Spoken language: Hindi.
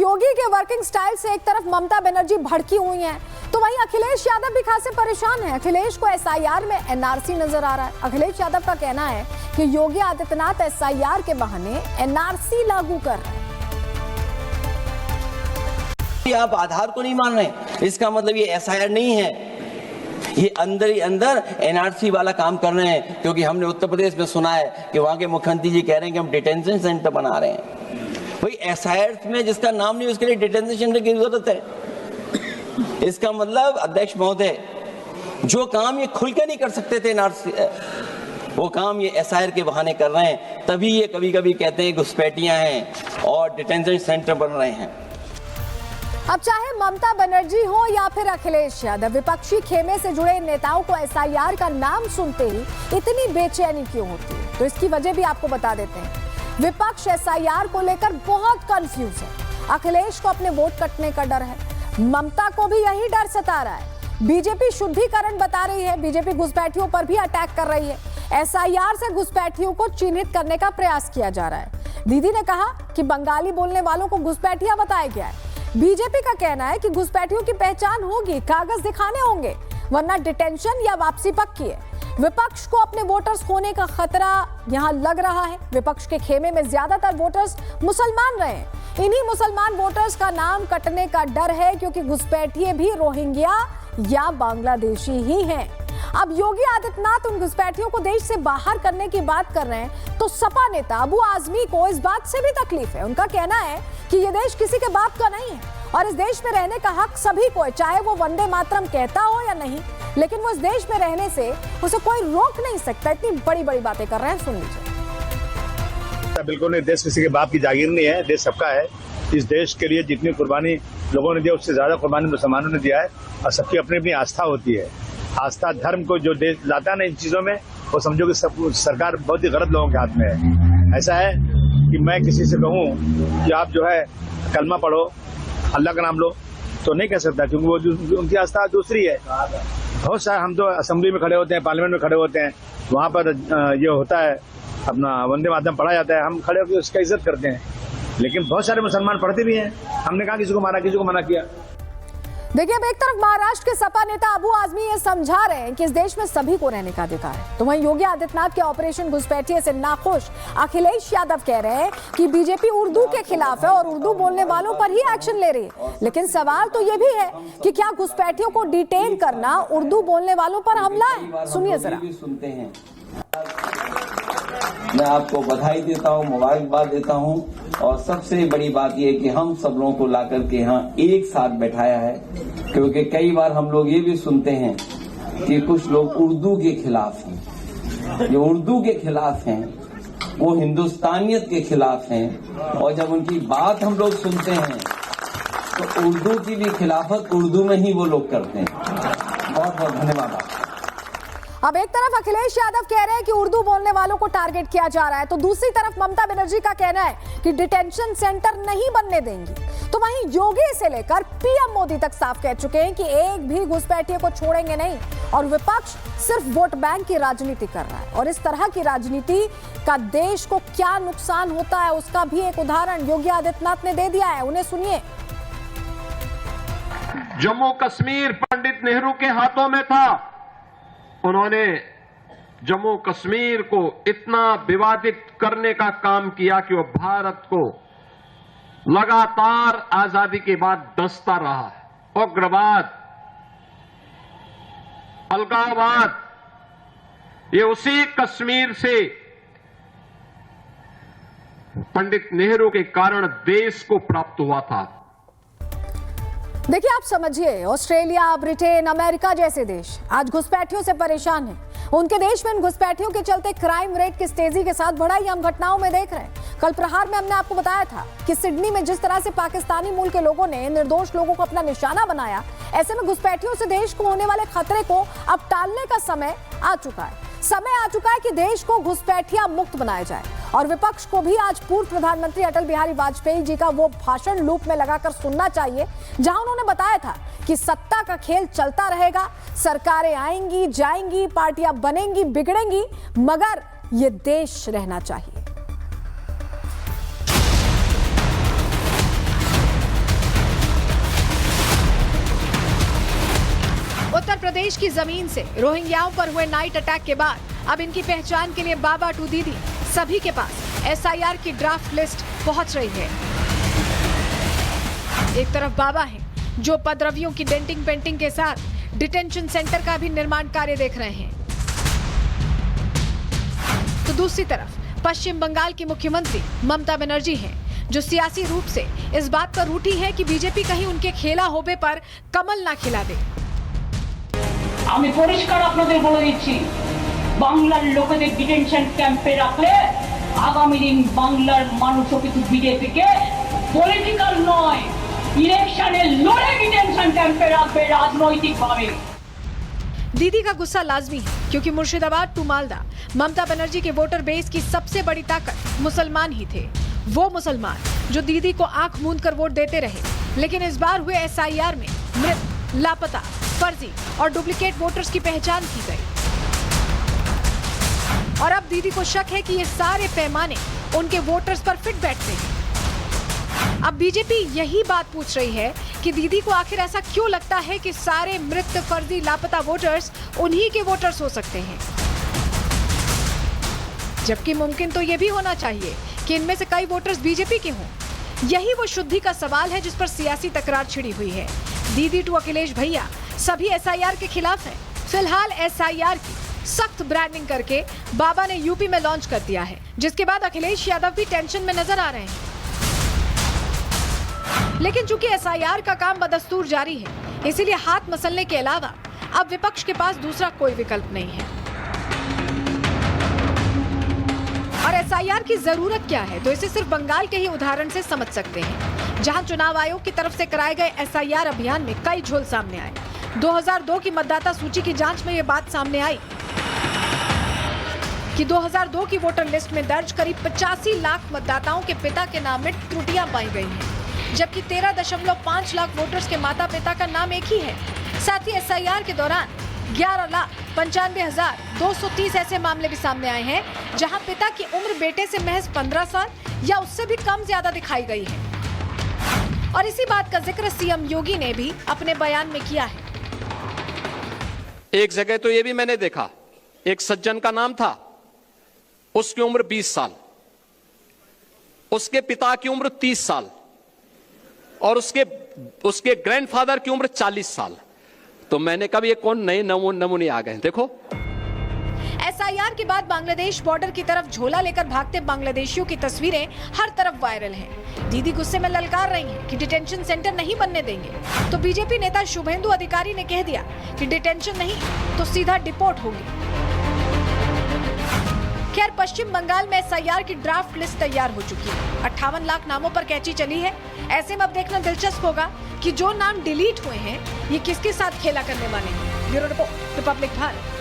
योगी के वर्किंग स्टाइल से एक तरफ ममता बनर्जी भड़की हुई हैं, तो वहीं अखिलेश यादव भी खासे परेशान हैं। अखिलेश को एसआईआर में एनआरसी नजर आ रहा है। अखिलेश यादव का कहना है कि योगी आदित्यनाथ एसआईआर के बहाने एनआरसी लागू कर रहे हैं। आप आधार को नहीं मान रहे, इसका मतलब ये एसआईआर नहीं है, ये अंदर ही अंदर एनआरसी वाला काम कर रहे हैं। क्योंकि हमने उत्तर प्रदेश में सुना है कि वहां के मुख्यमंत्री जी कह रहे हैं कि हम डिटेंशन सेंटर बना रहे हैं। भाई एसआईआर में जिसका नाम नहीं उसके लिए डिटेंशन सेंटर की जरूरत है। इसका मतलब अध्यक्ष महोदय, जो काम ये खुल के नहीं कर सकते थे एनआरसी, वो काम ये एसआईआर के बहाने कर रहे हैं। तभी ये कभी कभी कहते हैं घुसपैठियां हैं और डिटेंशन सेंटर बन रहे हैं। अब चाहे ममता बनर्जी हो या फिर अखिलेश यादव, विपक्षी खेमे से जुड़े नेताओं को एसआईआर का नाम सुनते ही इतनी बेचैनी क्यों होती है, तो इसकी वजह भी आपको बता देते हैं। विपक्ष एसआईआर को लेकर बहुत कंफ्यूज है। अखिलेश को अपने वोट कटने का डर है, ममता को भी यही डर सता रहा है। बीजेपी शुद्धिकरण बता रही है, बीजेपी घुसपैठियों पर भी अटैक कर रही है। एसआईआर से घुसपैठियों को चिन्हित करने का प्रयास किया जा रहा है। दीदी ने कहा कि बंगाली बोलने वालों को घुसपैठिया बताया गया है। बीजेपी का कहना है कि घुसपैठियों की पहचान होगी, कागज दिखाने होंगे, वरना डिटेंशन या वापसी पक्की है। विपक्ष को अपने वोटर्स खोने का खतरा यहां लग रहा है। विपक्ष के खेमे में ज्यादातर वोटर्स मुसलमान रहे हैं। इन्हीं मुसलमान वोटर्स का नाम कटने का डर है, क्योंकि घुसपैठिए भी रोहिंग्या या बांग्लादेशी ही हैं। अब योगी आदित्यनाथ उन घुसपैठियों को देश से बाहर करने की बात कर रहे हैं, तो सपा नेता अबू आजमी को इस बात से भी तकलीफ है। उनका कहना है कि ये देश किसी के बाप का नहीं है और इस देश में रहने का हक सभी को है, चाहे वो वंदे मातरम कहता हो या नहीं, लेकिन वो इस देश में रहने से उसे कोई रोक नहीं सकता। इतनी बड़ी बड़ी बातें कर रहे हैं, सुन लीजिए। बिल्कुल नहीं, देश किसी के बाप की जागीर नहीं है, देश सबका है। इस देश के लिए जितनी कुर्बानी लोगों ने दी, उससे ज्यादा कुर्बानी मुसलमानों ने दिया है और सबकी अपनी अपनी आस्था होती है। आस्था धर्म को जो देश लाता है ना इन चीजों में, वो समझो कि सब सरकार बहुत ही गलत लोगों के हाथ में है। ऐसा है कि मैं किसी से कहूँ कि आप जो है कलमा पढ़ो, अल्लाह का नाम लो, तो नहीं कह सकता, क्योंकि वो उनकी आस्था दूसरी है। बहुत सारे हम तो असेंबली में खड़े होते हैं, पार्लियामेंट में खड़े होते हैं, वहाँ पर ये होता है अपना वंदे मातरम पढ़ा जाता है, हम खड़े होकर उसका इज्जत करते हैं। लेकिन बहुत सारे मुसलमान पढ़ते भी हैं। हमने कहा किसी को मारा, किसी को मना किया। देखिए, अब एक तरफ महाराष्ट्र के सपा नेता अबू आजमी ये समझा रहे हैं कि इस देश में सभी को रहने का अधिकार है, तो वहीं योगी आदित्यनाथ के ऑपरेशन घुसपैठिए से नाखुश अखिलेश यादव कह रहे हैं कि बीजेपी उर्दू के खिलाफ है और उर्दू बोलने वालों पर ही एक्शन ले रही है। लेकिन सवाल तो ये भी है कि क्या घुसपैठियों को डिटेन करना उर्दू बोलने वालों पर हमला है? सुनिए जरा। सुनते हैं, मैं आपको बधाई देता हूँ, मुबारकबाद देता हूँ। और सबसे बड़ी बात यह है कि हम सब लोगों को ला करके यहाँ एक साथ बैठाया है, क्योंकि कई बार हम लोग ये भी सुनते हैं कि कुछ लोग उर्दू के खिलाफ हैं। जो उर्दू के खिलाफ हैं वो हिंदुस्तानियत के खिलाफ हैं, और जब उनकी बात हम लोग सुनते हैं तो उर्दू की भी खिलाफत उर्दू में ही वो लोग करते हैं। बहुत बहुत धन्यवाद। अब एक तरफ अखिलेश यादव कह रहे हैं कि उर्दू बोलने वालों को टारगेट किया जा रहा है, तो दूसरी तरफ ममता बनर्जी का कहना है कि डिटेंशन सेंटर नहीं बनने देंगी। तो वहीं योगी से लेकर पीएम मोदी तक साफ कह चुके हैं कि एक भी घुसपैठिए को छोड़ेंगे नहीं, और विपक्ष सिर्फ वोट बैंक की राजनीति कर रहा है। और इस तरह की राजनीति का देश को क्या नुकसान होता है, उसका भी एक उदाहरण योगी आदित्यनाथ ने दे दिया है, उन्हें सुनिए। जम्मू कश्मीर पंडित नेहरू के हाथों में था। उन्होंने जम्मू कश्मीर को इतना विवादित करने का काम किया कि वो भारत को लगातार आजादी के बाद डसता रहा। उग्रवाद, अलगाववाद, ये उसी कश्मीर से पंडित नेहरू के कारण देश को प्राप्त हुआ था। देखिए, आप समझिए, ऑस्ट्रेलिया, ब्रिटेन, अमेरिका जैसे देश आज घुसपैठियों से परेशान हैं। उनके देश में इन घुसपैठियों के चलते क्राइम रेट की तेजी के साथ बढ़ाई हम घटनाओं में देख रहे हैं। कल प्रहार में हमने आपको बताया था कि सिडनी में जिस तरह से पाकिस्तानी मूल के लोगों ने निर्दोष लोगों को अपना निशाना बनाया, ऐसे में घुसपैठियों से देश को होने वाले खतरे को अब टालने का समय आ चुका है। समय आ चुका है कि देश को घुसपैठिया मुक्त बनाया जाए। और विपक्ष को भी आज पूर्व प्रधानमंत्री अटल बिहारी वाजपेयी जी का वो भाषण लूप में लगाकर सुनना चाहिए, जहां उन्होंने बताया था कि सत्ता का खेल चलता रहेगा, सरकारें आएंगी जाएंगी, पार्टियां बनेंगी बिगड़ेंगी, मगर ये देश रहना चाहिए। बांग्लादेश की जमीन से रोहिंग्याओं पर हुए नाइट अटैक के बाद अब इनकी पहचान के लिए बाबा टू दीदी सभी के पास एसआईआर की ड्राफ्ट लिस्ट पहुंच रही है। एक तरफ बाबा है जो उपद्रवियों की डेंटिंग पेंटिंग के साथ डिटेंशन सेंटर का भी निर्माण कार्य देख रहे हैं, तो दूसरी तरफ पश्चिम बंगाल की मुख्यमंत्री ममता बनर्जी हैं जो सियासी रूप से इस बात पर रूठी है कि बीजेपी कहीं उनके खेला होबे पर कमल ना खिला दे। আমি পরিষ্কার আপনাদের বলে দিচ্ছি, বাংলার লোকেদের ডিটেনশন ক্যাম্পে রাখলে আগামী দিন বাংলার মানুষও কিন্তু বিজেপিকে পলিটিক্যাল নয় ইলেকশনে লড়ে ডিটেনশন ক্যাম্পে রাখবে রাজনৈতিকভাবে। दीदी का गुस्सा लाजमी है क्योंकि मुर्शिदाबाद टू मालदा ममता बनर्जी के वोटर बेस की सबसे बड़ी ताकत मुसलमान ही थे। वो मुसलमान जो दीदी को आंख मूंद कर वोट देते रहे, लेकिन इस बार हुए एसआईआर में मृत, लापता, फर्जी और डुप्लीकेट वोटर्स की पहचान की गई और अब दीदी को शक है कि ये सारे पैमाने उनके वोटर्स पर फिट बैठते हैं। अब बीजेपी यही बात पूछ रही है कि दीदी को आखिर ऐसा क्यों लगता है कि सारे मृत, फर्जी, लापता वोटर्स उन्हीं के वोटर्स हो सकते हैं, जबकि मुमकिन तो ये भी होना चाहिए कि इनमें से कई वोटर्स बीजेपी के हों। यही वो शुद्धि का सवाल है जिस पर सियासी तकरार छिड़ी हुई है। दीदी टू अखिलेश भैया सभी एसआईआर के खिलाफ है। फिलहाल एसआईआर की सख्त ब्रांडिंग करके बाबा ने यूपी में लॉन्च कर दिया है, जिसके बाद अखिलेश यादव भी टेंशन में नजर आ रहे हैं। लेकिन चूंकि एसआईआर का काम बदस्तूर जारी है, इसीलिए हाथ मसलने के अलावा अब विपक्ष के पास दूसरा कोई विकल्प नहीं है। और एसआईआर की जरूरत क्या है, तो इसे सिर्फ बंगाल के ही उदाहरण से समझ सकते हैं, जहां चुनाव आयोग की तरफ से कराए गए एसआईआर अभियान में कई झोल सामने आए। 2002 की मतदाता सूची की जांच में यह बात सामने आई कि 2002 की वोटर लिस्ट में दर्ज करीब 85 लाख मतदाताओं के पिता के नाम में त्रुटियां पाई गई हैं, जबकि 13.5 लाख वोटर्स के माता पिता का नाम एक ही है। साथ ही एसआईआर के दौरान 11,95,230 ऐसे मामले भी सामने आए हैं जहां पिता की उम्र बेटे से महज 15 साल या उससे भी कम ज्यादा दिखाई गई है। और इसी बात का जिक्र सीएम योगी ने भी अपने बयान में किया है। एक जगह तो ये भी मैंने देखा, एक सज्जन का नाम था, उसकी उम्र 20 साल, उसके पिता की उम्र 30 साल और उसके ग्रैंडफादर की उम्र 40 साल। तो मैंने कहा ये कौन नए नमूने आ गए। देखो, एसआईआर के बाद बांग्लादेश बॉर्डर की तरफ झोला लेकर भागते बांग्लादेशियों की तस्वीरें हर तरफ वायरल हैं। दीदी गुस्से में ललकार रही हैं कि डिटेंशन सेंटर नहीं बनने देंगे, तो बीजेपी नेता शुभेंदु अधिकारी ने कह दिया कि डिटेंशन नहीं तो सीधा डिपोर्ट होगी। खैर, पश्चिम बंगाल में एसआईआर की ड्राफ्ट लिस्ट तैयार हो चुकी है। 58 लाख नामों पर कैची चली है। ऐसे में अब देखना दिलचस्प होगा कि जो नाम डिलीट हुए हैं ये किसके साथ खेला करने वाले हैं। Bureau report, Republic Bharat.